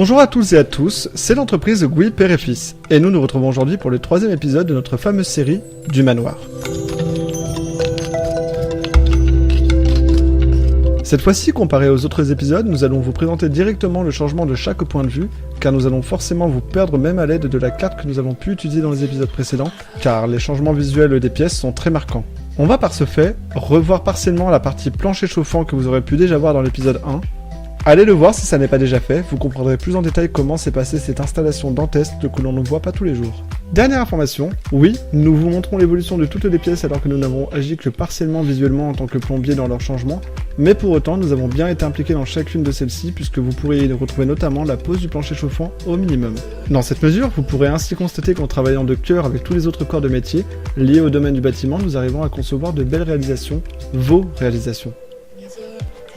Bonjour à tous et à tous, c'est l'entreprise Gui Père et Fils, et nous nous retrouvons aujourd'hui pour le 3e épisode de notre fameuse série du manoir. Cette fois-ci, comparé aux autres épisodes, nous allons vous présenter directement le changement de chaque point de vue, car nous allons forcément vous perdre même à l'aide de la carte que nous avons pu utiliser dans les épisodes précédents, car les changements visuels des pièces sont très marquants. On va par ce fait revoir partiellement la partie plancher chauffant que vous aurez pu déjà voir dans l'épisode 1. Allez le voir si ça n'est pas déjà fait, vous comprendrez plus en détail comment s'est passée cette installation dantesque que l'on ne voit pas tous les jours. Dernière information, oui, nous vous montrons l'évolution de toutes les pièces alors que nous n'avons agi que partiellement visuellement en tant que plombier dans leur changement, mais pour autant nous avons bien été impliqués dans chacune de celles-ci puisque vous pourrez y retrouver notamment la pose du plancher chauffant au minimum. Dans cette mesure, vous pourrez ainsi constater qu'en travaillant de cœur avec tous les autres corps de métier liés au domaine du bâtiment, nous arrivons à concevoir de belles réalisations, vos réalisations.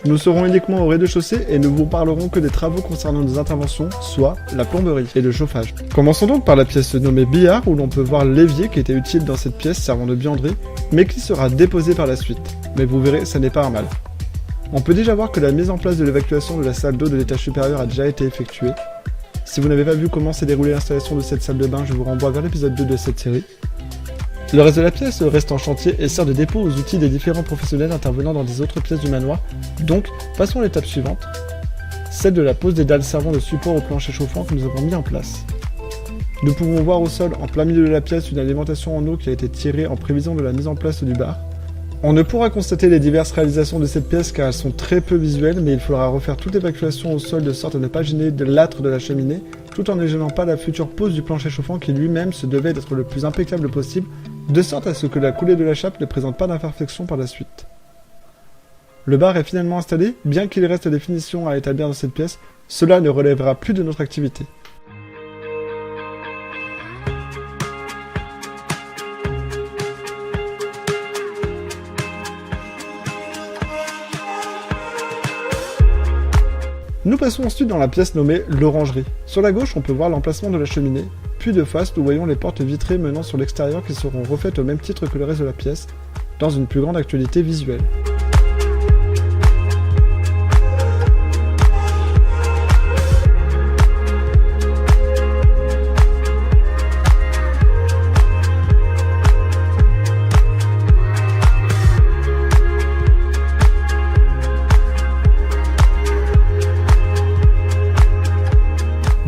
Nous serons uniquement au rez-de-chaussée et ne vous parlerons que des travaux concernant nos interventions, soit la plomberie et le chauffage. Commençons donc par la pièce nommée billard où l'on peut voir l'évier qui était utile dans cette pièce servant de buanderie, mais qui sera déposé par la suite. Mais vous verrez, ça n'est pas un mal. On peut déjà voir que la mise en place de l'évacuation de la salle d'eau de l'étage supérieur a déjà été effectuée. Si vous n'avez pas vu comment s'est déroulée l'installation de cette salle de bain, je vous renvoie vers l'épisode 2 de cette série. Le reste de la pièce reste en chantier et sert de dépôt aux outils des différents professionnels intervenant dans des autres pièces du manoir. Donc, passons à l'étape suivante, celle de la pose des dalles servant de support au plancher chauffant que nous avons mis en place. Nous pouvons voir au sol, en plein milieu de la pièce, une alimentation en eau qui a été tirée en prévision de la mise en place du bar. On ne pourra constater les diverses réalisations de cette pièce car elles sont très peu visuelles, mais il faudra refaire toute l'évacuation au sol de sorte à ne pas gêner de l'âtre de la cheminée, tout en ne gênant pas la future pose du plancher chauffant qui lui-même se devait d'être le plus impeccable possible, de sorte à ce que la coulée de la chape ne présente pas d'imperfection par la suite. Le bar est finalement installé, bien qu'il reste des finitions à établir dans cette pièce, cela ne relèvera plus de notre activité. Nous passons ensuite dans la pièce nommée l'orangerie. Sur la gauche, on peut voir l'emplacement de la cheminée, puis de face, nous voyons les portes vitrées menant sur l'extérieur qui seront refaites au même titre que le reste de la pièce, dans une plus grande actualité visuelle.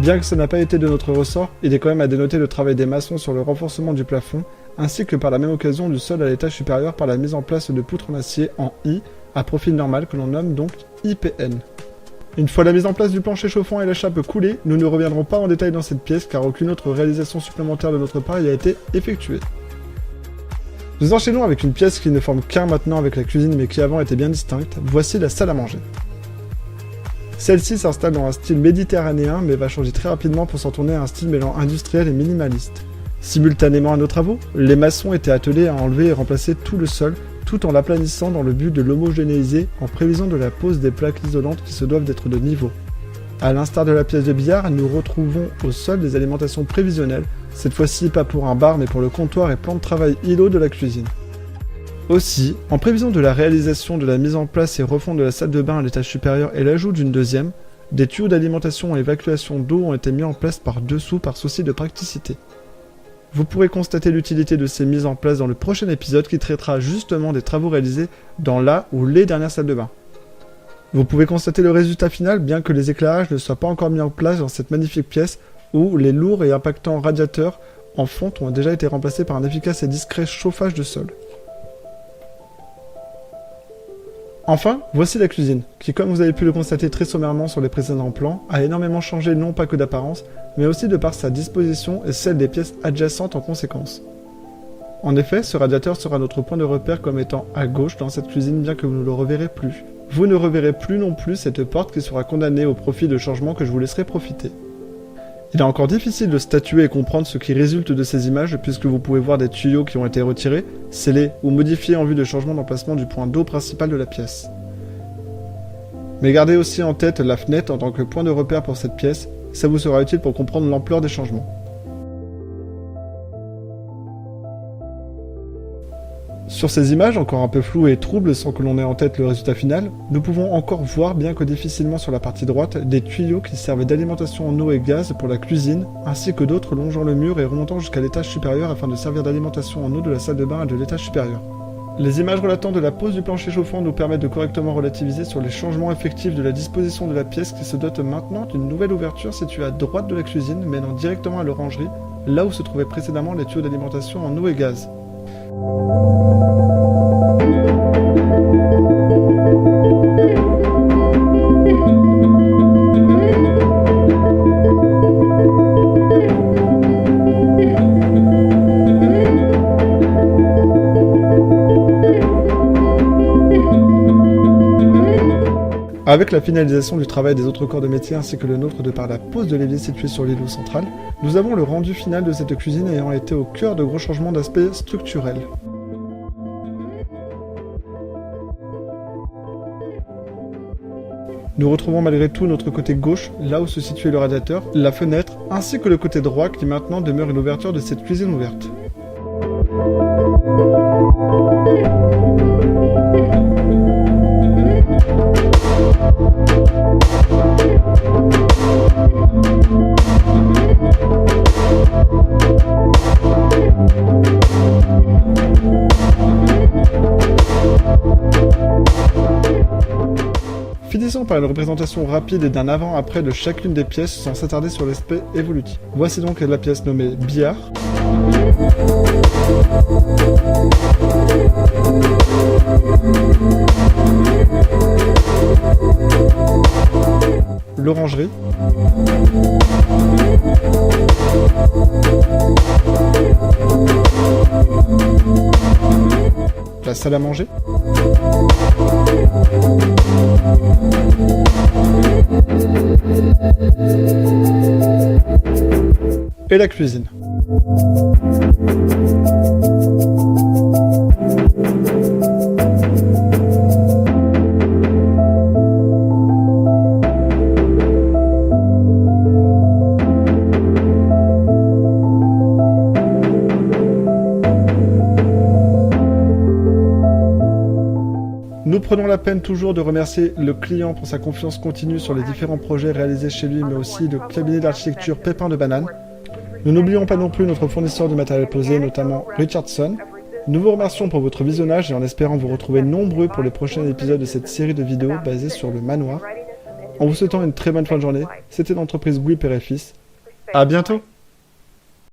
Bien que ça n'a pas été de notre ressort, il est quand même à dénoter le travail des maçons sur le renforcement du plafond, ainsi que par la même occasion du sol à l'étage supérieur par la mise en place de poutres en acier en I, à profil normal que l'on nomme donc IPN. Une fois la mise en place du plancher chauffant et la chape coulée, nous ne reviendrons pas en détail dans cette pièce car aucune autre réalisation supplémentaire de notre part y a été effectuée. Nous enchaînons avec une pièce qui ne forme qu'un maintenant avec la cuisine mais qui avant était bien distincte, voici la salle à manger. Celle-ci s'installe dans un style méditerranéen mais va changer très rapidement pour s'en tourner à un style mêlant industriel et minimaliste. Simultanément à nos travaux, les maçons étaient attelés à enlever et remplacer tout le sol tout en l'aplanissant dans le but de l'homogénéiser en prévision de la pose des plaques isolantes qui se doivent d'être de niveau. A l'instar de la pièce de billard, nous retrouvons au sol des alimentations prévisionnelles, cette fois-ci pas pour un bar mais pour le comptoir et plan de travail îlot de la cuisine. Aussi, en prévision de la réalisation de la mise en place et refonte de la salle de bain à l'étage supérieur et l'ajout d'une deuxième, des tuyaux d'alimentation et évacuation d'eau ont été mis en place par-dessous par souci de praticité. Vous pourrez constater l'utilité de ces mises en place dans le prochain épisode qui traitera justement des travaux réalisés dans la ou les dernières salles de bain. Vous pouvez constater le résultat final bien que les éclairages ne soient pas encore mis en place dans cette magnifique pièce où les lourds et impactants radiateurs en fonte ont déjà été remplacés par un efficace et discret chauffage de sol. Enfin, voici la cuisine, qui comme vous avez pu le constater très sommairement sur les précédents plans, a énormément changé non pas que d'apparence, mais aussi de par sa disposition et celle des pièces adjacentes en conséquence. En effet, ce radiateur sera notre point de repère comme étant à gauche dans cette cuisine bien que vous ne le reverrez plus. Vous ne reverrez plus non plus cette porte qui sera condamnée au profit de changements que je vous laisserai profiter. Il est encore difficile de statuer et comprendre ce qui résulte de ces images puisque vous pouvez voir des tuyaux qui ont été retirés, scellés ou modifiés en vue de changement d'emplacement du point d'eau principal de la pièce. Mais gardez aussi en tête la fenêtre en tant que point de repère pour cette pièce, ça vous sera utile pour comprendre l'ampleur des changements. Sur ces images, encore un peu floues et troubles sans que l'on ait en tête le résultat final, nous pouvons encore voir, bien que difficilement sur la partie droite, des tuyaux qui servent d'alimentation en eau et gaz pour la cuisine, ainsi que d'autres longeant le mur et remontant jusqu'à l'étage supérieur afin de servir d'alimentation en eau de la salle de bain et de l'étage supérieur. Les images relatant de la pose du plancher chauffant nous permettent de correctement relativiser sur les changements effectifs de la disposition de la pièce qui se dote maintenant d'une nouvelle ouverture située à droite de la cuisine menant directement à l'orangerie, là où se trouvaient précédemment les tuyaux d'alimentation en eau et gaz. Avec la finalisation du travail des autres corps de métier ainsi que le nôtre de par la pose de l'évier situé sur l'îlot central, nous avons le rendu final de cette cuisine ayant été au cœur de gros changements d'aspect structurel. Nous retrouvons malgré tout notre côté gauche, là où se situait le radiateur, la fenêtre, ainsi que le côté droit qui maintenant demeure une ouverture de cette cuisine ouverte. Finissons par une représentation rapide et d'un avant-après de chacune des pièces sans s'attarder sur l'aspect évolutif. Voici donc la pièce nommée billard. L'orangerie. La salle à manger. Et la cuisine. Nous prenons la peine toujours de remercier le client pour sa confiance continue sur les différents projets réalisés chez lui, mais aussi le cabinet d'architecture Pépin de Banane. Nous n'oublions pas non plus notre fournisseur de matériel posé, notamment Richardson. Nous vous remercions pour votre visionnage et en espérant vous retrouver nombreux pour les prochains épisodes de cette série de vidéos basée sur le manoir. En vous souhaitant une très bonne fin de journée, c'était l'entreprise Gouy Père et Fils. À bientôt!